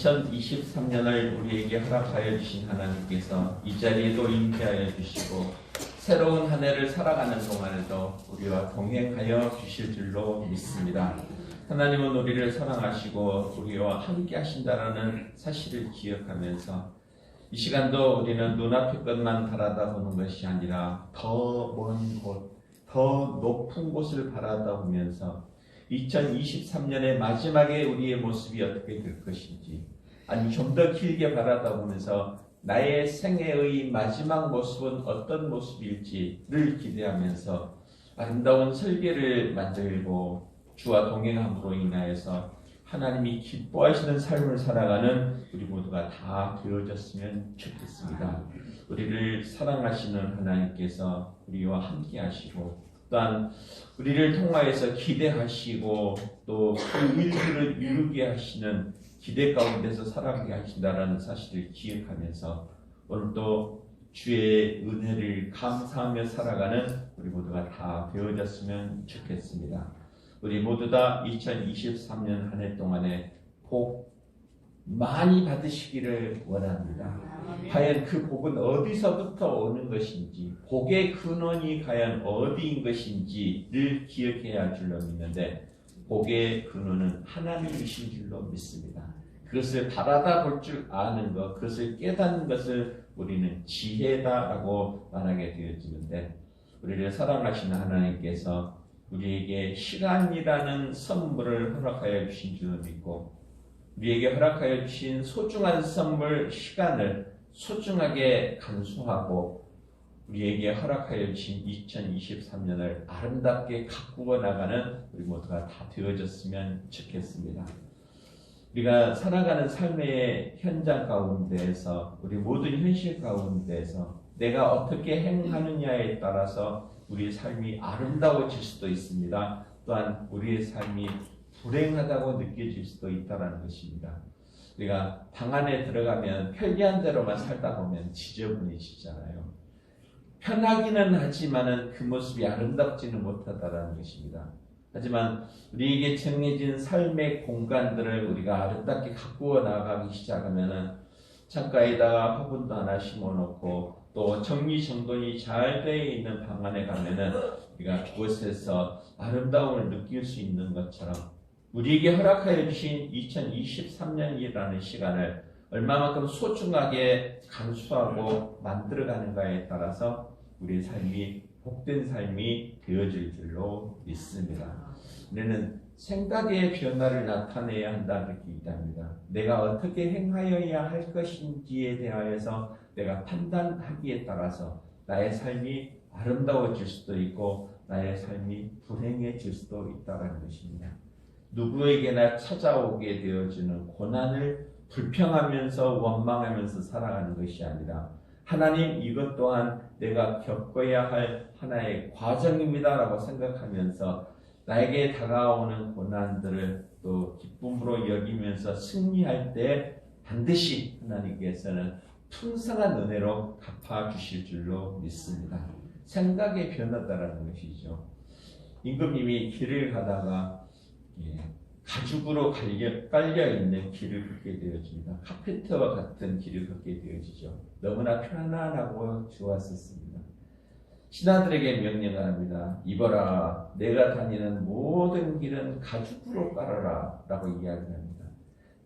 2023년을 우리에게 허락하여 주신 하나님께서 이 자리에도 임재하여 주시고 새로운 한 해를 살아가는 동안에도 우리와 동행하여 주실 줄로 믿습니다. 하나님은 우리를 사랑하시고 우리와 함께 하신다는 사실을 기억하면서 이 시간도 우리는 눈앞의 것만 바라다보는 것이 아니라 더 먼 곳, 더 높은 곳을 바라다보면서 2023년의 마지막에 우리의 모습이 어떻게 될 것인지, 아니 좀 더 길게 바라다보면서 나의 생애의 마지막 모습은 어떤 모습일지를 기대하면서 아름다운 설계를 만들고 주와 동행함으로 인하여서 하나님이 기뻐하시는 삶을 살아가는 우리 모두가 다 되어졌으면 좋겠습니다. 우리를 사랑하시는 하나님께서 우리와 함께 하시고 또한 우리를 통하여서 기대하시고 또 그 일들을 이루게 하시는 기대 가운데서 살아가게 하신다라는 사실을 기억하면서 오늘도 주의 은혜를 감사하며 살아가는 우리 모두가 다 되어졌으면 좋겠습니다. 우리 모두 다 2023년 한 해 동안에 복 많이 받으시기를 원합니다. 과연 그 복은 어디서부터 오는 것인지, 복의 근원이 과연 어디인 것인지를 기억해야 할 줄로 믿는데, 복의 근원은 하나님이신 줄로 믿습니다. 그것을 바라다 볼 줄 아는 것, 그것을 깨닫는 것을 우리는 지혜다라고 말하게 되어지는데, 우리를 사랑하시는 하나님께서 우리에게 시간이라는 선물을 허락하여 주신 줄로 믿고, 우리에게 허락하여 주신 소중한 선물 시간을 소중하게 간수하고 우리에게 허락하여 주신 2023년을 아름답게 가꾸어 나가는 우리 모두가 다 되어졌으면 좋겠습니다. 우리가 살아가는 삶의 현장 가운데에서, 우리 모든 현실 가운데에서 내가 어떻게 행하느냐에 따라서 우리의 삶이 아름다워질 수도 있습니다. 또한 우리의 삶이 불행하다고 느껴질 수도 있다는 것입니다. 우리가 방 안에 들어가면 편리한 대로만 살다 보면 지저분해지잖아요. 편하기는 하지만은 그 모습이 아름답지는 못하다라는 것입니다. 하지만 우리에게 정해진 삶의 공간들을 우리가 아름답게 가꾸어 나가기 시작하면은 창가에다가 화분도 하나 심어놓고 또 정리정돈이 잘 되어 있는 방 안에 가면은 우리가 그곳에서 아름다움을 느낄 수 있는 것처럼 우리에게 허락하여 주신 2023년이라는 시간을 얼마만큼 소중하게 간수하고 만들어가는가에 따라서 우리의 삶이 복된 삶이 되어질 줄로 믿습니다. 우리는 생각의 변화를 나타내야 한다 그렇게 얘기합니다. 내가 어떻게 행하여야 할 것인지에 대하여서 내가 판단하기에 따라서 나의 삶이 아름다워질 수도 있고 나의 삶이 불행해질 수도 있다는 것입니다. 누구에게나 찾아오게 되어지는 고난을 불평하면서 원망하면서 살아가는 것이 아니라 하나님 이것 또한 내가 겪어야 할 하나의 과정입니다 라고 생각하면서 나에게 다가오는 고난들을 또 기쁨으로 여기면서 승리할 때 반드시 하나님께서는 풍성한 은혜로 갚아주실 줄로 믿습니다. 생각의 변화다라는 것이죠. 임금님이 길을 가다가 가죽으로 깔려있는 길을 걷게 되어집니다. 카페트와 같은 길을 걷게 되어지죠. 너무나 편안하고 좋았었습니다. 신하들에게 명령을 합니다. 이봐라, 내가 다니는 모든 길은 가죽으로 깔아라 라고 이야기를 합니다.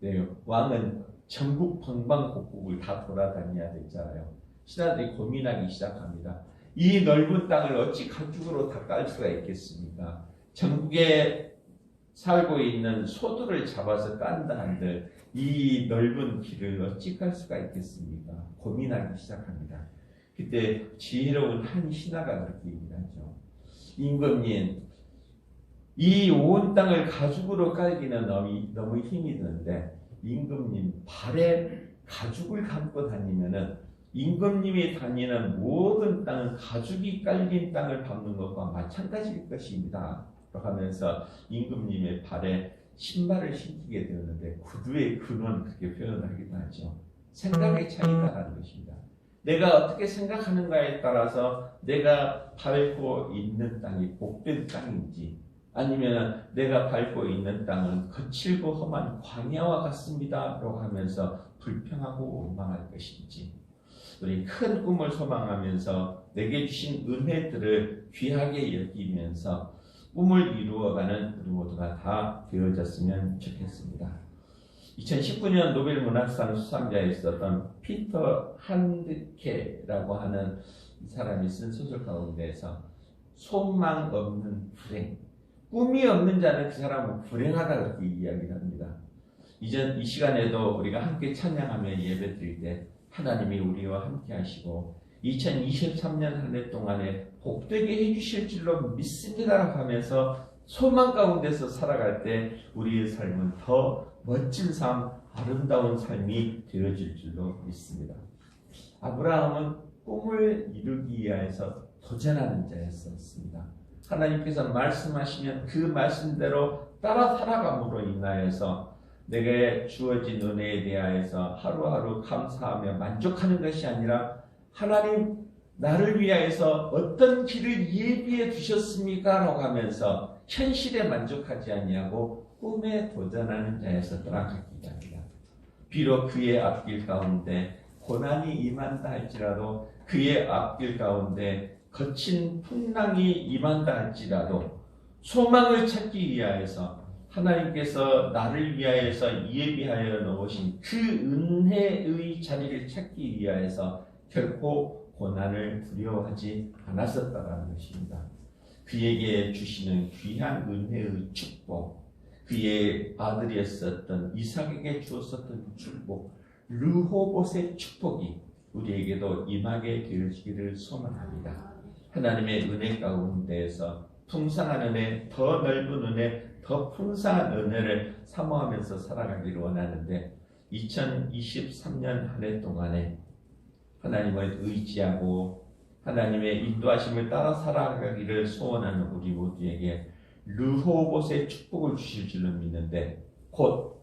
네, 왕은 전국 방방곡곡을 다 돌아다녀야 되잖아요. 신하들이 고민하기 시작합니다. 이 넓은 땅을 어찌 가죽으로 다 깔 수가 있겠습니까? 전국에 살고 있는 소들을 잡아서 깐다 한들 이 넓은 길을 어찌 깔 수가 있겠습니까? 고민하기 시작합니다. 그때 지혜로운 한 신하가 그렇게 얘기하죠. 임금님, 이 온 땅을 가죽으로 깔기는 너무 힘이 드는데 임금님 발에 가죽을 감고 다니면은 임금님이 다니는 모든 땅은 가죽이 깔린 땅을 밟는 것과 마찬가지일 것입니다. 하면서 임금님의 발에 신발을 신기게 되었는데 구두의 근원 그렇게 표현하기도 하죠. 생각의 차이다라는 것입니다. 내가 어떻게 생각하는가에 따라서 내가 밟고 있는 땅이 복된 땅인지 아니면 내가 밟고 있는 땅은 거칠고 험한 광야와 같습니다 라고 하면서 불평하고 원망할 것인지 우리 큰 꿈을 소망하면서 내게 주신 은혜들을 귀하게 여기면서 꿈을 이루어가는 우리 모두가 다 되어졌으면 좋겠습니다. 2019년 노벨 문학상 수상자에 있었던 피터 한드케라고 하는 사람이 쓴 소설 가운데에서 소망 없는 불행, 꿈이 없는 자는 그 사람은 불행하다 그렇게 이야기를 합니다. 이 시간에도 우리가 함께 찬양하며 예배 드릴 때 하나님이 우리와 함께 하시고 2023년 한 해 동안에 복되게 해주실 줄로 믿습니다라고 하면서 소망 가운데서 살아갈 때 우리의 삶은 더 멋진 삶, 아름다운 삶이 되어질 줄로 믿습니다. 아브라함은 꿈을 이루기 위하여서 도전하는 자였습니다. 하나님께서 말씀하시면 그 말씀대로 따라 살아감으로 인하여서 내게 주어진 은혜에 대하여서 하루하루 감사하며 만족하는 것이 아니라 하나님 나를 위하여서 어떤 길을 예비해 두셨습니까? 라고 하면서 현실에 만족하지 아니하고 꿈에 도전하는 자에서 떠나가기 합니다. 비록 그의 앞길 가운데 고난이 임한다 할지라도 그의 앞길 가운데 거친 풍랑이 임한다 할지라도 소망을 찾기 위하여서 하나님께서 나를 위하여서 예비하여 놓으신 그 은혜의 자리를 찾기 위하여서 결코 고난을 두려워하지 않았었다는 것입니다. 그에게 주시는 귀한 은혜의 축복, 그의 아들이었었던 이삭에게 주었었던 축복, 르호봇의 축복이 우리에게도 임하게 되어지기를 소망합니다. 하나님의 은혜 가운데에서 풍성한 은혜, 더 넓은 은혜, 더 풍성한 은혜를 사모하면서 살아가기를 원하는데 2023년 한 해 동안에 하나님을 의지하고 하나님의 인도하심을 따라 살아가기를 소원하는 우리 모두에게 르호봇의 축복을 주실 줄로 믿는데 곧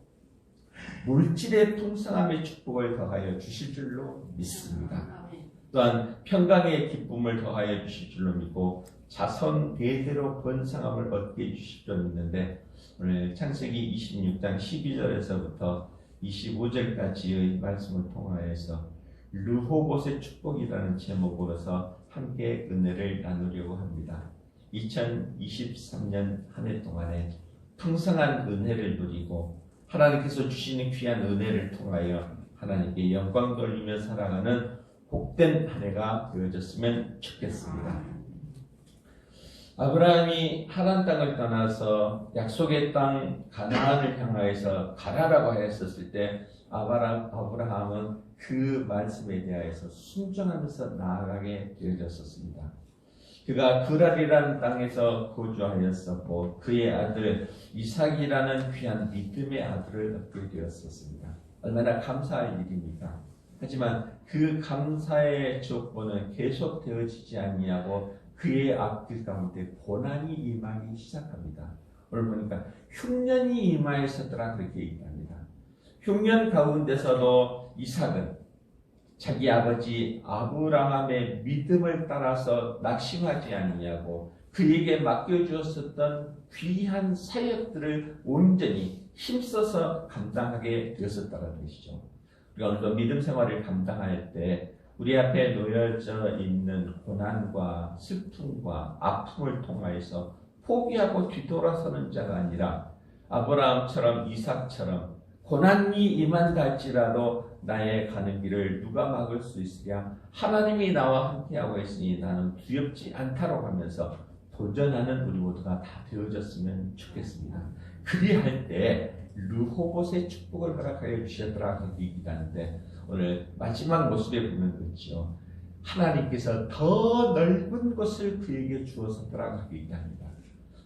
물질의 풍성함의 축복을 더하여 주실 줄로 믿습니다. 또한 평강의 기쁨을 더하여 주실 줄로 믿고 자손 대대로 번성함을 얻게 해주실 줄로 믿는데 오늘 창세기 26장 12절에서부터 25절까지의 말씀을 통하여서 르호봇의 축복이라는 제목으로서 함께 은혜를 나누려고 합니다. 2023년 한 해 동안에 풍성한 은혜를 누리고 하나님께서 주시는 귀한 은혜를 통하여 하나님께 영광 돌리며 살아가는 복된 한 해가 되어졌으면 좋겠습니다. 아브라함이 하란 땅을 떠나서 약속의 땅 가나안을 향하여서 가라라고 했었을 때 아브라함은 그 말씀에 대하여서 순종하면서 나아가게 되어졌었습니다. 그가 그랄이라는 땅에서 거주하였었고 그의 아들 이삭이라는 귀한 믿음의 아들을 얻게 되었었습니다. 얼마나 감사할 일입니까? 하지만 그 감사의 조건은 계속되어지지 아니하고 그의 앞길 가운데 고난이 임하기 시작합니다. 오늘 보니까 흉년이 임하였었더라 그렇게 얘기합니다. 흉년 가운데서도 이삭은 자기 아버지 아브라함의 믿음을 따라서 낙심하지 아니하고 그에게 맡겨주었었던 귀한 사역들을 온전히 힘써서 감당하게 되었었다는 것이죠. 우리가 오늘도 믿음 생활을 감당할 때 우리 앞에 놓여져 있는 고난과 슬픔과 아픔을 통하여서 포기하고 뒤돌아서는 자가 아니라 아브라함처럼 이삭처럼 고난이 임한다 할지라도 나의 가는 길을 누가 막을 수 있으랴 하나님이 나와 함께하고 있으니 나는 두렵지 않다고 하면서 도전하는 우리 모두가 다 되어졌으면 좋겠습니다. 그리할 때 르호봇의 축복을 허락하여 주셨더라 그렇게 얘기가 하는데 오늘 마지막 모습에 보면 그렇죠. 하나님께서 더 넓은 것을 그에게 주었었더라 그렇게 얘기합니다.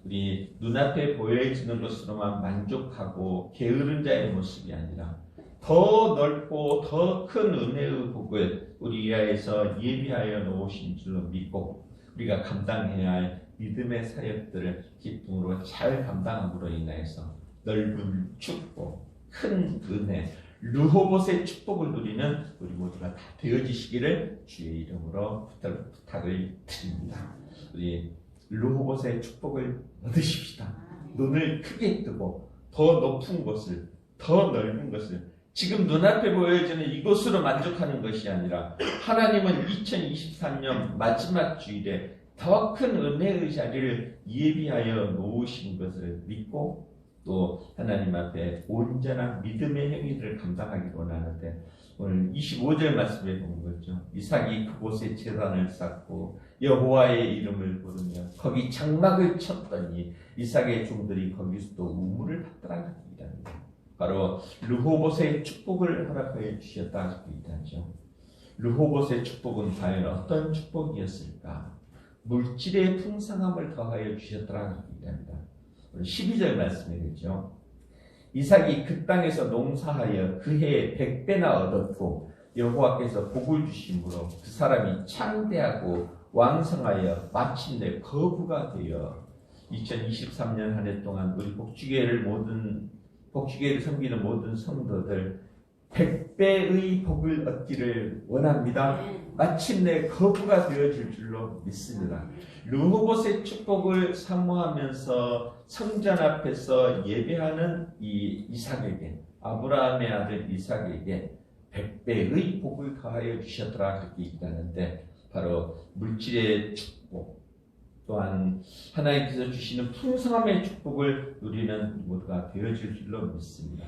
우리 눈앞에 보여지는 것으로만 만족하고 게으른 자의 모습이 아니라 더 넓고 더 큰 은혜의 복을 우리 위하여서 예비하여 놓으신 줄로 믿고 우리가 감당해야 할 믿음의 사역들을 기쁨으로 잘 감당함으로 인하여서 넓은 축복, 큰 은혜, 르호봇의 축복을 누리는 우리 모두가 다 되어지시기를 주의 이름으로 부탁을 드립니다. 우리 르호봇의 축복을 얻으십시다. 눈을 크게 뜨고 더 높은 곳을, 더 넓은 것을 지금 눈앞에 보여지는 이곳으로 만족하는 것이 아니라 하나님은 2023년 마지막 주일에 더 큰 은혜의 자리를 예비하여 놓으신 것을 믿고 또 하나님 앞에 온전한 믿음의 행위를 감당하기를 원하는데 오늘 25절 말씀에 보는 거죠. 이삭이 그곳에 제단을 쌓고 여호와의 이름을 부르며 거기 장막을 쳤더니 이삭의 종들이 거기서도 우물을 받더라 합니다. 바로 르호봇의 축복을 허락하여 주셨다 얘기하죠. 르호봇의 축복은 과연 어떤 축복이었을까? 물질의 풍성함을 더하여 주셨더라 얘기합니다. 12절 말씀이 되죠. 이삭이 그 땅에서 농사하여 그 해에 100배나 얻었고 여호와께서 복을 주심으로 그 사람이 창대하고 왕성하여 마침내 거부가 되어 2023년 한 해 동안 우리 복주계를 섬기는 모든 성도들 100배의 복을 얻기를 원합니다. 마침내 거부가 되어질 줄로 믿습니다. 르호봇의 축복을 사모하면서 성전 앞에서 예배하는 이 이삭에게 아브라함의 아들 이삭에게 100배의 복을 가하여 주셨더라 그렇게 얘기하는데 바로 물질의 축복 또한 하나님께서 주시는 풍성함의 축복을 누리는 모두가 되어질 줄로 믿습니다.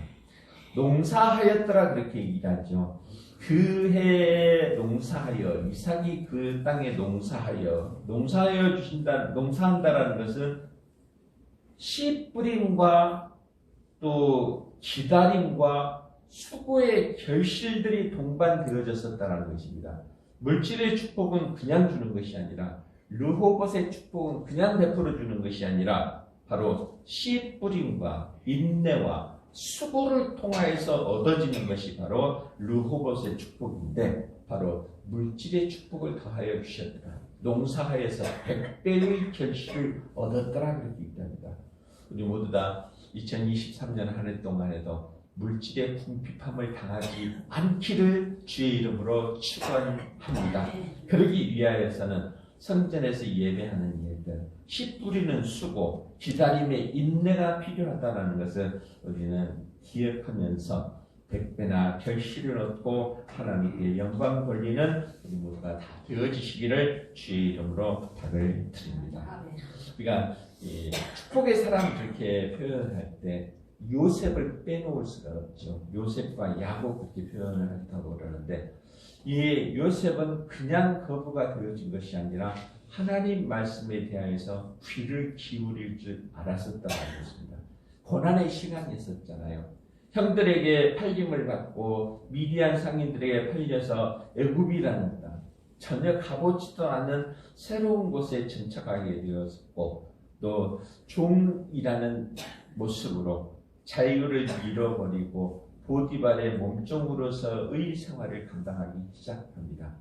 농사하였더라 그렇게 얘기하죠. 그 해에 농사하여 이삭이 그 땅에 농사하여 농사한다라는 것은 씨 뿌림과 또 기다림과 수고의 결실들이 동반되어졌었다는 것입니다. 물질의 축복은 그냥 주는 것이 아니라 르호봇의 축복은 그냥 베풀어 주는 것이 아니라 바로 씨 뿌림과 인내와 수고를 통하여서 얻어지는 것이 바로 르호봇의 축복인데 바로 물질의 축복을 더하여 주셨더라. 농사하여서 100배의 결실을 얻었더라. 그렇게 얘기합니다. 우리 모두 다 2023년 한 해 동안에도 물질의 궁핍함을 당하지 않기를 주의 이름으로 축원합니다. 그러기 위하여서는 성전에서 예배하는 예배, 씨 뿌리는 수고, 기다림의 인내가 필요하다는 것을 우리는 기억하면서 100배나 결실을 얻고 하나님께 영광 돌리는 우리 모두가 다 되어지시기를 주의 이름으로 부탁을 드립니다. 우리가 축복의 사람 그렇게 표현할 때 요셉을 빼놓을 수가 없죠. 요셉과 야곱 그렇게 표현을 한다고 그러는데 이 요셉은 그냥 거부가 되어진 것이 아니라 하나님 말씀에 대하여서 귀를 기울일 줄 알았었다고 했습니다. 고난의 시간이 있었잖아요. 형들에게 팔림을 받고 미디안 상인들에게 팔려서 애굽이라는 땅, 전혀 가보지도 않은 새로운 곳에 정착하게 되었고 또 종이라는 모습으로 자유를 잃어버리고 보디발의 몸종으로서의 생활을 감당하기 시작합니다.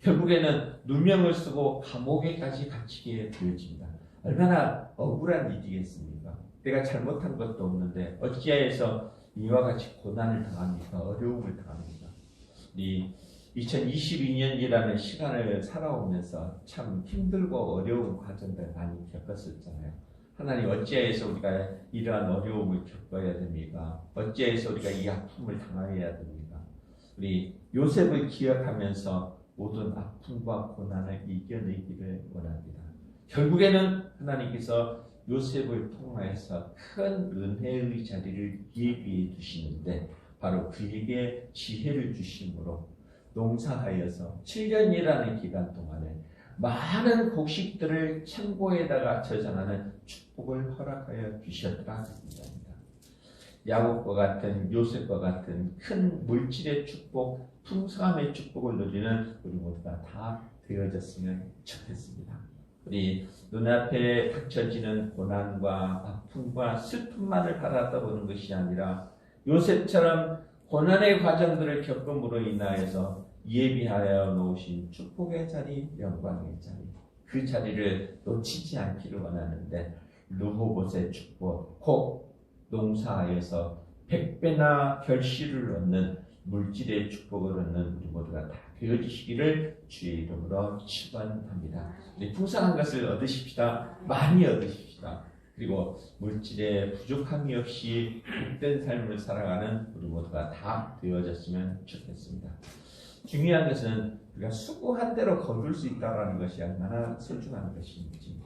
결국에는 누명을 쓰고 감옥에까지 갇히게 되어집니다. 얼마나 억울한 일이겠습니까? 내가 잘못한 것도 없는데 어찌하여서 이와 같이 고난을 당합니까? 어려움을 당합니까? 이 2022년이라는 시간을 살아오면서 참 힘들고 어려운 과정들 많이 겪었었잖아요. 하나님 어찌하여서 우리가 이러한 어려움을 겪어야 됩니까? 어찌하여서 우리가 이 아픔을 당해야 됩니까? 우리 요셉을 기억하면서 모든 아픔과 고난을 이겨내기를 원합니다. 결국에는 하나님께서 요셉을 통하여서 큰 은혜의 자리를 예비해 두시는데 바로 그에게 지혜를 주심으로 농사하여서 7년이라는 기간 동안에 많은 곡식들을 창고에다가 저장하는 축복을 허락하여 주셨더라 합니다. 야곱과 같은 요셉과 같은 큰 물질의 축복, 풍성함의 축복을 누리는 우리 모두가 다 되어졌으면 좋겠습니다. 우리 눈앞에 닥쳐지는 고난과 아픔과 슬픔만을 바라보는 것이 아니라 요셉처럼 고난의 과정들을 겪음으로 인하여서 예비하여 놓으신 축복의 자리, 영광의 자리, 그 자리를 놓치지 않기를 원하는데 르호봇의 축복, 곧 농사하여서 100배나 결실을 얻는 물질의 축복을 얻는 우리 모두가 다 되어지시기를 주의 이름으로 축원합니다. 풍성한 것을 얻으십시다. 많이 얻으십시다. 그리고 물질에 부족함이 없이 복된 삶을 살아가는 우리 모두가 다 되어졌으면 좋겠습니다. 중요한 것은 우리가 수고한 대로 거둘 수 있다는 것이 얼마나 소중한 것인지,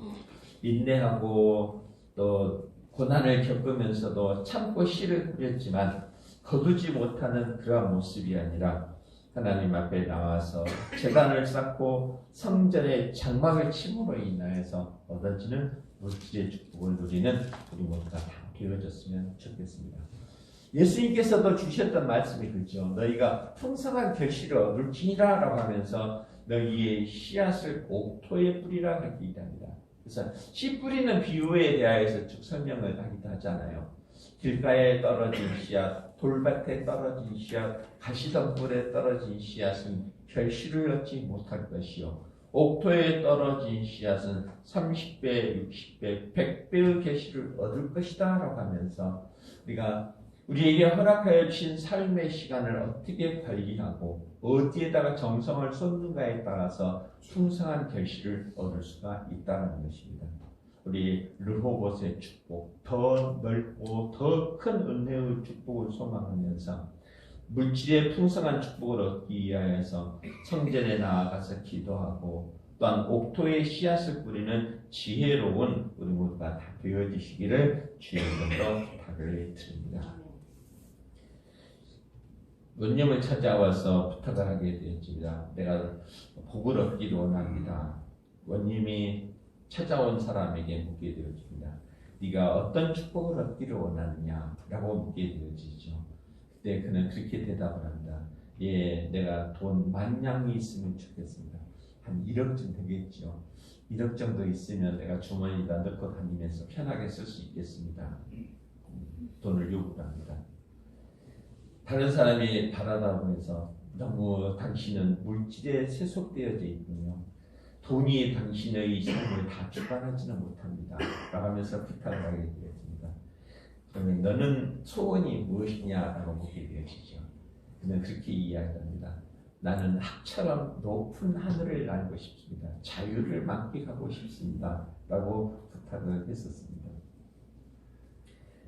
인내하고 또 고난을 겪으면서도 참고 씨를 뿌렸지만 거두지 못하는 그러한 모습이 아니라 하나님 앞에 나와서 제단을 쌓고 성전에 장막을 침으로 인하여서 얻어지는 물질의 축복을 누리는 우리 모두가 다 되어졌으면 좋겠습니다. 예수님께서도 주셨던 말씀이 그렇죠. 너희가 풍성한 결실을 얻을지니라 라고 하면서 너희의 씨앗을 옥토에 뿌리라 하기 얘기합니다. 그래서 씨 뿌리는 비유에 대하여서 쭉 설명을 하기도 하잖아요. 길가에 떨어진 씨앗, 돌밭에 떨어진 씨앗, 가시덤불에 떨어진 씨앗은 결실을 얻지 못할 것이요 옥토에 떨어진 씨앗은 30배, 60배, 100배의 결실을 얻을 것이다 라고 하면서 우리에게 허락하여 주신 삶의 시간을 어떻게 관리하고 어디에다가 정성을 쏟는가에 따라서 풍성한 결실을 얻을 수가 있다는 것입니다. 우리 르호봇의 축복, 더 넓고 더 큰 은혜의 축복을 소망하면서 물질의 풍성한 축복을 얻기 위하여서 성전에 나아가서 기도하고 또한 옥토에 씨앗을 뿌리는 지혜로운 우리 모두가 다 되어지시기를 주의 이름으로 부탁을 드립니다. 원님을 찾아와서 부탁을 하게 되었습니다. 내가 복을 얻기를 원합니다. 원님이 찾아온 사람에게 묻게 되어집니다. 네가 어떤 축복을 얻기를 원하느냐? 라고 묻게 되어지죠. 그때 그는 그렇게 대답을 합니다. 예, 내가 돈 만냥이 있으면 좋겠습니다. 한 1억쯤 되겠죠. 1억 정도 있으면 내가 주머니에다 넣고 다니면서 편하게 쓸 수 있겠습니다. 돈을 요구합니다. 다른 사람이 바라다고 해서 너무 당신은 물질에 세속되어져 있군요. 돈이 당신의 삶을 다 주관하지는 못합니다. 라고 하면서 부탁을 하게 되었습니다. 그러면 너는 소원이 무엇이냐라고 묻게 되어지죠. 그는 그렇게 이야기합니다. 나는 학처럼 높은 하늘을 날고 싶습니다. 자유를 만끽하고 싶습니다. 라고 부탁을 했었습니다.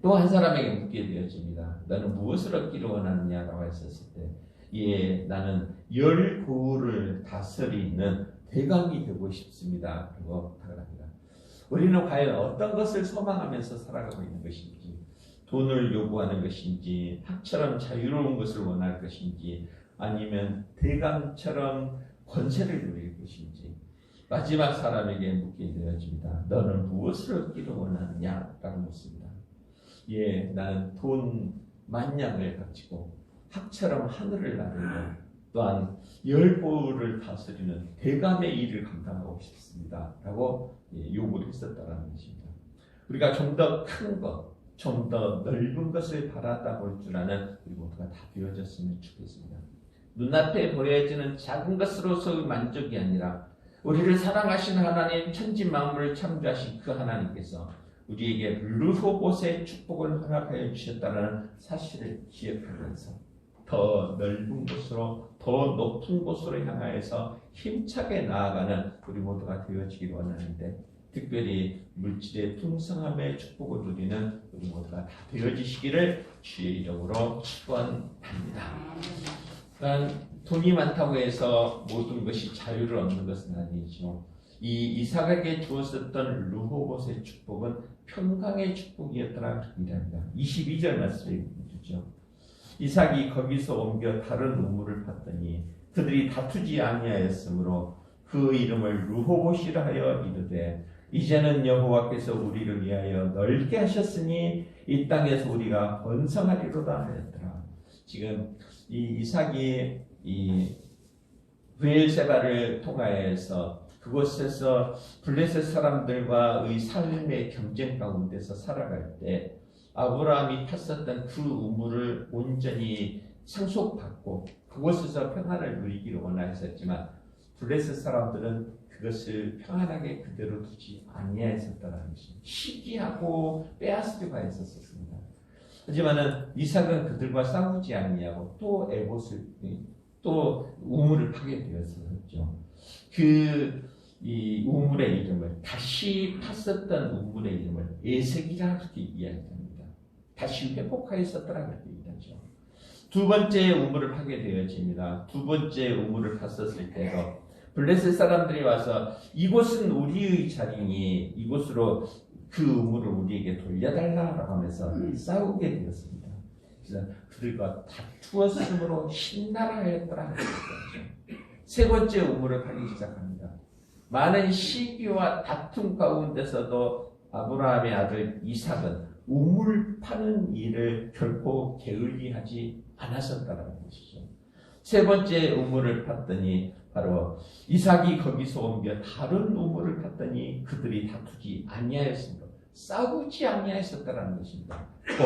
또 한 사람에게 묻게 되어집니다. 너는 무엇을 얻기를 원하느냐라고 했었을 때, 예, 나는 열 고을을 다스리는 대감이 되고 싶습니다. 라고 부탁을 합니다. 우리는 과연 어떤 것을 소망하면서 살아가고 있는 것인지, 돈을 요구하는 것인지, 학처럼 자유로운 것을 원할 것인지, 아니면 대감처럼 권세를 누릴 것인지, 마지막 사람에게 묻게 되어집니다. 너는 무엇을 얻기를 원하느냐? 라고 묻습니다. 예, 나는 돈 만냥을 가지고 학처럼 하늘을 나르는, 또한 열보를 다스리는 대감의 일을 감당하고 싶습니다. 라고 요구를 했었다는 것입니다. 우리가 좀 더 큰 것, 좀 더 넓은 것을 바라다 볼 줄 아는 우리 모두가 다 되어졌으면 좋겠습니다. 눈앞에 보여지는 작은 것으로서의 만족이 아니라 우리를 사랑하신 하나님, 천지 만물을 창조하신 그 하나님께서 우리에게 르호봇의 축복을 허락하여 주셨다는 사실을 기억하면서 더 넓은 곳으로, 더 높은 곳으로 향하여서 힘차게 나아가는 우리 모두가 되어지기를 원하는데, 특별히 물질의 풍성함의 축복을 누리는 우리 모두가 다 되어지시기를 주의 이름으로 축원합니다. 그러니까 돈이 많다고 해서 모든 것이 자유를 얻는 것은 아니죠. 이 이삭에게 주었었던 르호봇의 축복은 평강의 축복이었더라 그렇게 합니다. 22절 말씀에 주죠. 이삭이 거기서 옮겨 다른 우물을 팠더니 그들이 다투지 아니하였으므로 그 이름을 르호봇이라 하여 이르되, 이제는 여호와께서 우리를 위하여 넓게 하셨으니 이 땅에서 우리가 번성하리로다 하였더라. 지금 이 이삭이 이 브엘세바를 통하여서 그곳에서 블레셋 사람들과의 삶의 경쟁 가운데서 살아갈 때 아브라함이 탔었던 그 우물을 온전히 상속받고 그곳에서 평안을 누리기를 원하였었지만, 블레셋 사람들은 그것을 평안하게 그대로 두지 아니하였었다는 것입니다. 시기하고 빼앗으려고 했었습니다. 하지만은 이삭은 그들과 싸우지 아니하고 또 에봇을, 또 우물을 파게 되었었죠. 이 우물의 이름을, 다시 팠었던 우물의 이름을 에색이라 그렇게 이야기합니다. 다시 회복하였었더라 그렇게 얘기하죠. 두 번째 우물을 파게 되어집니다. 두 번째 우물을 팠었을 때도 블레셋 사람들이 와서 이곳은 우리의 자리니 이곳으로 그 우물을 우리에게 돌려달라고 하면서 싸우게 되었습니다. 그래서 그들과 다투었으므로 신나라 하였더라. 세 번째 우물을 파기 시작합니다. 많은 시기와 다툼 가운데서도 아브라함의 아들 이삭은 우물 파는 일을 결코 게을리하지 않았었다는 것이죠. 세 번째 우물을 팠더니 바로 이삭이 거기서 옮겨 다른 우물을 팠더니 그들이 다투지 아니하였으므로, 싸우지 아니하였었다는 것입니다. 또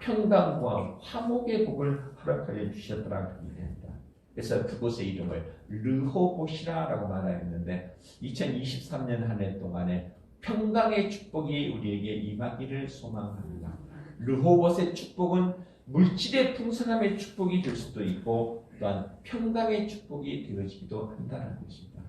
평강과 화목의 복을 허락하여 주셨더라 그 얘기합니다. 그래서 그곳의 이름을 르호봇이라고 말하였는데, 2023년 한 해 동안에 평강의 축복이 우리에게 임하기를 소망합니다. 르호봇의 축복은 물질의 풍성함의 축복이 될 수도 있고 또한 평강의 축복이 되어지기도 한다는 것입니다.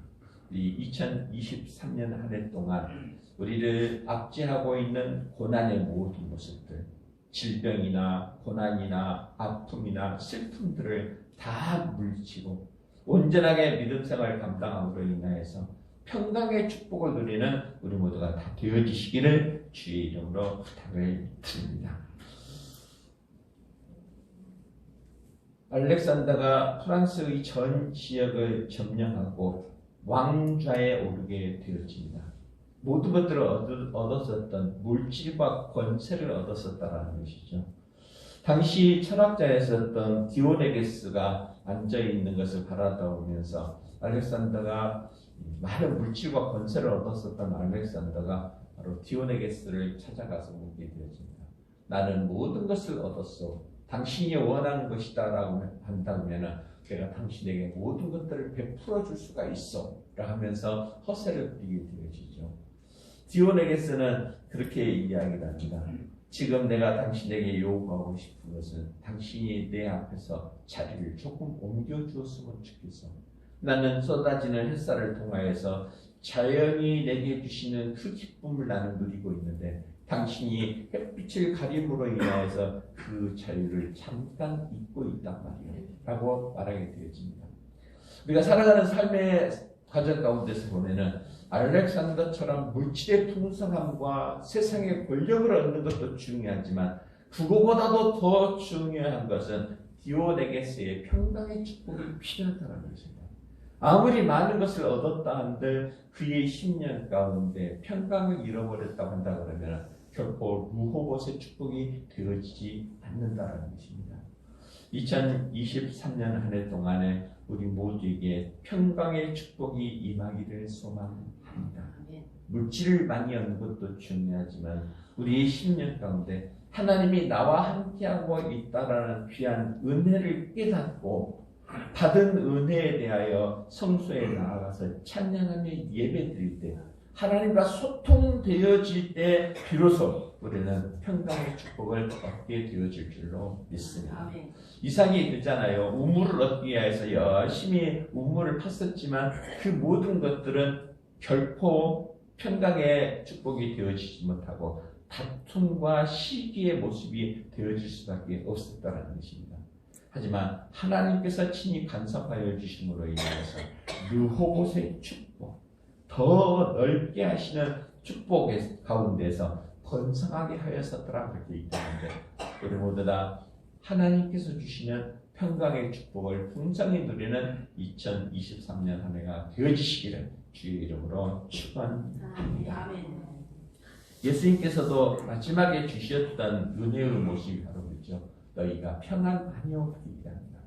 이 2023년 한 해 동안 우리를 압제하고 있는 고난의 모든 모습들, 질병이나 고난이나 아픔이나 슬픔들을 다 물리치고 온전하게 믿음 생활 감당함으로 인하여서 평강의 축복을 누리는 우리 모두가 다 되어지시기를 주의 이름으로 부탁을 드립니다. 알렉산더가 프랑스의 전 지역을 점령하고 왕좌에 오르게 되어집니다. 모든 것들을 얻었었던 물질과 권세를 얻었었다라는 것이죠. 당시 철학자였었던 디오네게스가 앉아있는 것을 바라보면서 알렉산더가 많은 물질과 권세를 얻었었던 알렉산더가 바로 디오네게스를 찾아가서 묻게 되어집니다. 나는 모든 것을 얻었소. 당신이 원하는 것이다 라고 한다면 내가 당신에게 모든 것들을 베풀어 줄 수가 있어 라 하면서 허세를 부리게 되어지죠. 디오네게스는 그렇게 이야기를 합니다. 지금 내가 당신에게 요구하고 싶은 것은 당신이 내 앞에서 자리를 조금 옮겨주었으면 좋겠어. 나는 쏟아지는 햇살을 통하여서 자연이 내게 주시는 그 기쁨을 나는 누리고 있는데 당신이 햇빛을 가림으로 인하여서 그 자유를 잠깐 잊고 있단 말이에요 라고 말하게 되어집니다. 우리가 살아가는 삶의 과정 가운데서 보면은 알렉산더처럼 물질의 풍성함과 세상의 권력을 얻는 것도 중요하지만 그거보다도 더 중요한 것은 디오네게스의 평강의 축복이 필요하다는 것입니다. 아무리 많은 것을 얻었다 한들 그의 10년 가운데 평강을 잃어버렸다고 한다 그러면 결코 루호봇의 축복이 되어지지 않는다는 것입니다. 2023년 한 해 동안에 우리 모두에게 평강의 축복이 임하기를 소망합니다. 물질을 많이 얻는 것도 중요하지만 우리의 10년 가운데 하나님이 나와 함께하고 있다라는 귀한 은혜를 깨닫고 받은 은혜에 대하여 성소에 나아가서 찬양하며 예배드릴 때 하나님과 소통되어질 때 비로소 우리는 평강의 축복을 얻게 되어질 줄로 믿습니다. 이삭이 그랬잖아요. 우물을 얻기 위해서 열심히 우물을 팠었지만 그 모든 것들은 결코 평강의 축복이 되어지지 못하고 다툼과 시기의 모습이 되어질 수밖에 없었다는 것입니다. 하지만 하나님께서 친히 간섭하여 주심으로 인해서 르호봇의 축복, 더 넓게 하시는 축복의 가운데서 번성하게 하였었더라 그렇게 있다는데 우리 모두 다 하나님께서 주시는 평강의 축복을 풍성히 누리는 2023년 한 해가 되어지시기를 주의 이름으로 축원합니다. 예수님께서도 마지막에 주셨던 은혜의 모습이 바로 그렇죠. 너희가 평안하뇨 얘기합니다.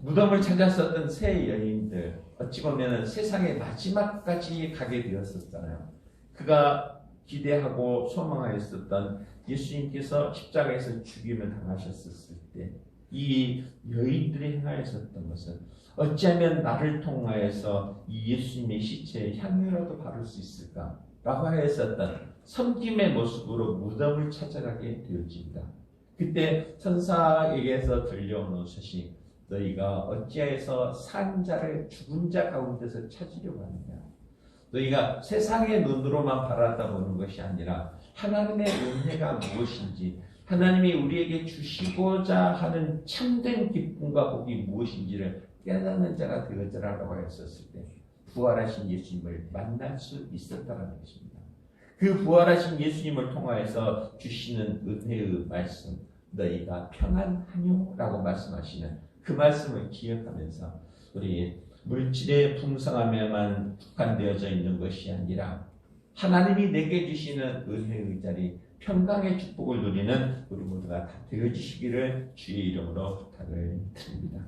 무덤을 찾았었던 세 여인들 어찌 보면 세상의 마지막까지 가게 되었었잖아요. 그가 기대하고 소망하였었던 예수님께서 십자가에서 죽임을 당하셨을 때 이 여인들이 행하였었던 것은 어찌하면 나를 통하여서 이 예수님의 시체에 향유라도 바를 수 있을까 라고 하였었던 섬김의 모습으로 무덤을 찾아가게 되어집니다. 그때 천사에게서 들려오는 소식, 너희가 어찌하여서 산 자를 죽은 자 가운데서 찾으려고 하느냐. 너희가 세상의 눈으로만 바라다보는 것이 아니라 하나님의 은혜가 무엇인지, 하나님이 우리에게 주시고자 하는 참된 기쁨과 복이 무엇인지를 깨닫는 자가 되어져라라고 했었을 때 부활하신 예수님을 만날 수 있었다는 것입니다. 그 부활하신 예수님을 통하여서 주시는 은혜의 말씀, 너희가 평안하뇨 라고 말씀하시는 그 말씀을 기억하면서 우리 물질의 풍성함에만 국한되어져 있는 것이 아니라 하나님이 내게 주시는 은혜의 자리, 평강의 축복을 누리는 우리 모두가 다 되어주시기를 주의 이름으로 부탁을 드립니다.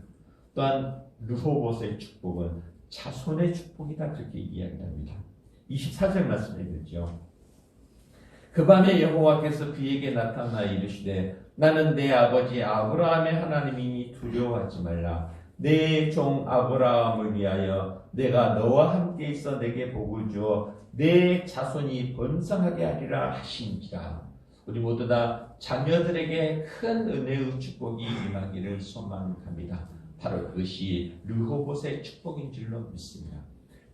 또한 르호봇의 축복은 자손의 축복이다 그렇게 이야기합니다. 24절 말씀해 보죠. 그 밤에 여호와께서 그에게 나타나 이르시되 나는 내 아버지 아브라함의 하나님이니 두려워하지 말라. 내 종 아브라함을 위하여 내가 너와 함께 있어 내게 복을 주어 내 자손이 번성하게 하리라 하신지라. 우리 모두 다 자녀들에게 큰 은혜의 축복이 임하기를 소망합니다. 바로 그것이 르호봇의 축복인 줄로 믿습니다.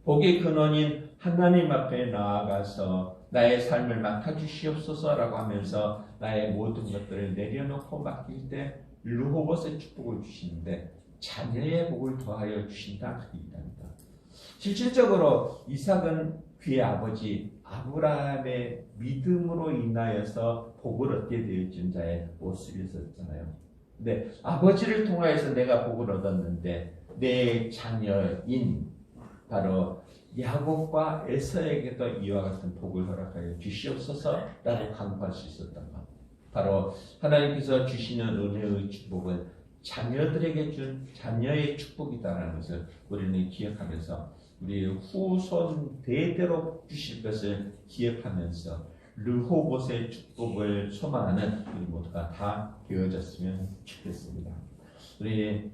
복의 근원인 하나님 앞에 나아가서 나의 삶을 맡아주시옵소서라고 하면서 나의 모든 것들을 내려놓고 맡길 때 르호봇의 축복을 주시는데 자녀의 복을 더하여 주신다 그 얘기합니다. 실질적으로 이삭은 그의 아버지 아브라함의 믿음으로 인하여서 복을 얻게 되어진 자의 모습이었잖아요. 근데 아버지를 통하여서 내가 복을 얻었는데 내 자녀인 바로 야곱과 에서에게도 이와 같은 복을 허락하여 주시옵소서라고 간구할 수 있었던 것. 바로 하나님께서 주시는 은혜의 축복은 자녀들에게 준 자녀의 축복이다라는 것을 우리는 기억하면서 우리 후손 대대로 주실 것을 기억하면서 르호봇의 축복을 소망하는 우리 모두가 다 되어졌으면 좋겠습니다. 우리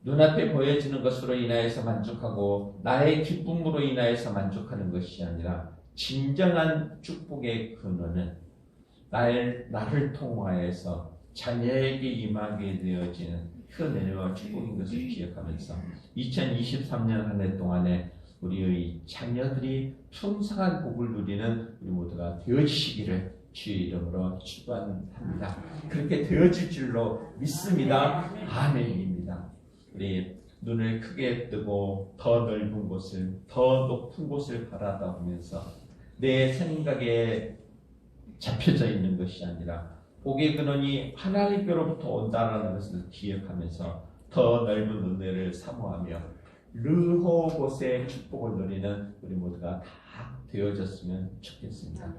눈앞에 보여지는 것으로 인하여서 만족하고 나의 기쁨으로 인하여서 만족하는 것이 아니라 진정한 축복의 근원은 나를 통하여서 자녀에게 임하게 되어지는 그 은혜와 축복인 것을 기억하면서 2023년 한 해 동안에 우리의 자녀들이 풍성한 복을 누리는 우리 모두가 되어지시기를 주의 이름으로 축원합니다. 그렇게 되어질 줄로 믿습니다. 아멘입니다. 우리 눈을 크게 뜨고 더 넓은 곳을, 더 높은 곳을 바라보면서 내 생각에 잡혀져 있는 것이 아니라 복의 근원이 하나님께로부터 온다는 것을 기억하면서 더 넓은 은혜를 사모하며 르호봇의 축복을 누리는 우리 모두가 다 되어졌으면 좋겠습니다.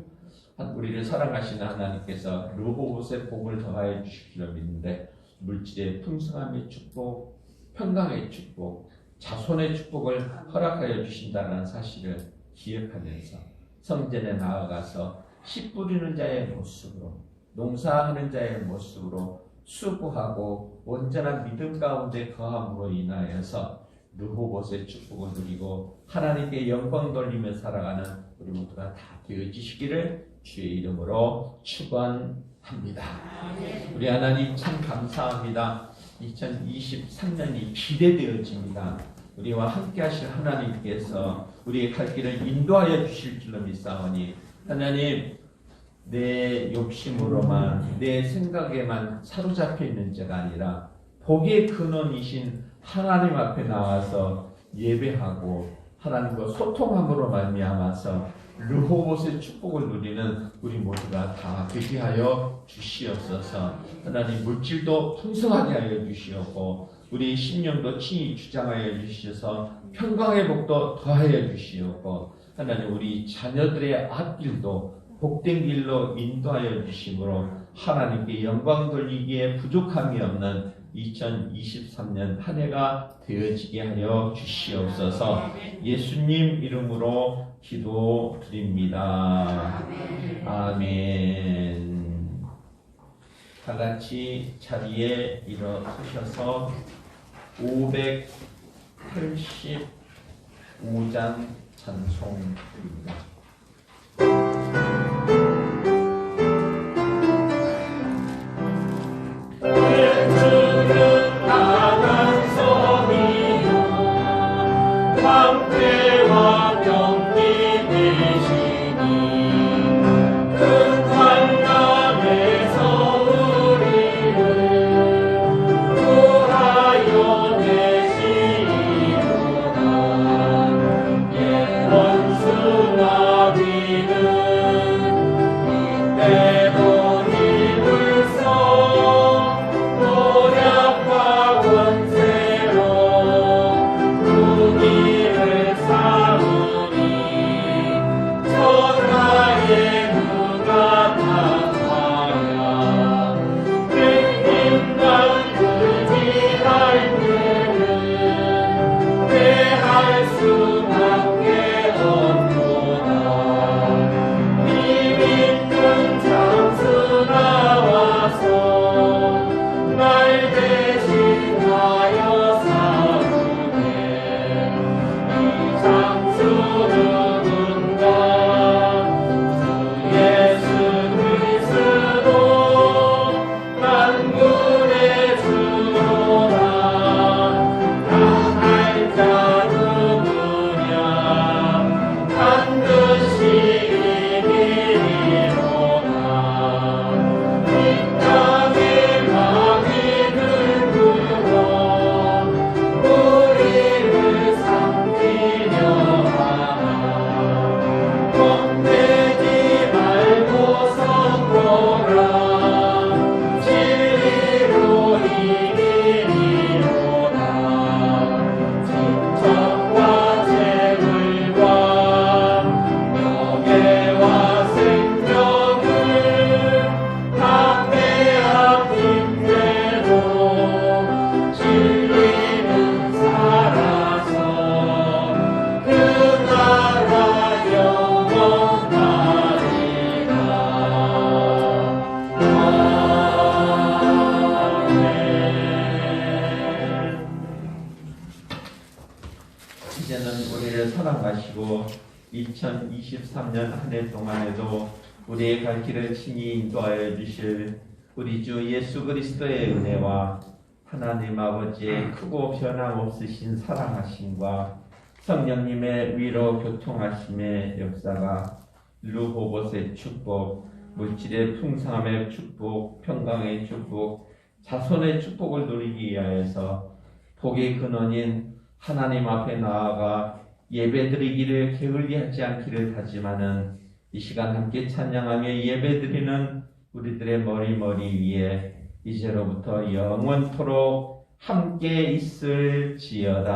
우리를 사랑하시는 하나님께서 르호봇의 복을 더하여 주실 줄 믿는데 물질의 풍성함의 축복, 평강의 축복, 자손의 축복을 허락하여 주신다는 사실을 기억하면서 성전에 나아가서 씨 뿌리는 자의 모습으로, 농사하는 자의 모습으로 수고하고 온전한 믿음 가운데 거함으로 인하여서 르호봇의 축복을 누리고 하나님께 영광 돌리며 살아가는 우리 모두가 다 되어지시기를 주의 이름으로 축원합니다. 우리 하나님 참 감사합니다. 2023년이 기대되어집니다. 우리와 함께 하실 하나님께서 우리의 갈 길을 인도하여 주실 줄로 믿사오니 하나님, 내 욕심으로만 내 생각에만 사로잡혀 있는 자가 아니라 복의 근원이신 하나님 앞에 나와서 예배하고 하나님과 소통함으로 말미암아서 르호봇의 축복을 누리는 우리 모두가 다 되게 하여 주시옵소서. 하나님, 물질도 풍성하게 하여 주시옵고 우리 심령도 친히 주장하여 주시어서 평강의 복도 더하여 주시옵고 하나님, 우리 자녀들의 앞길도 복된 길로 인도하여 주심으로 하나님께 영광 돌리기에 부족함이 없는 2023년 한 해가 되어지게 하여 주시옵소서. 예수님 이름으로 기도드립니다. 아멘. 다 같이 자리에 일어서셔서 585장 찬송입니다. Oh, 우리를 사랑하시고 2023년 한 해 동안에도 우리의 갈 길을 친히 인도하여 주실 우리 주 예수 그리스도의 은혜와 하나님 아버지의 크고 변함없으신 사랑하심과 성령님의 위로 교통하심의 역사가 루호봇의 축복, 물질의 풍성함의 축복, 평강의 축복, 자손의 축복을 누리기 위하여서 복의 근원인 하나님 앞에 나아가 예배드리기를 게을리하지 않기를 다짐하는 이 시간 함께 찬양하며 예배드리는 우리들의 머리 위에 이제로부터 영원토록 함께 있을지어다.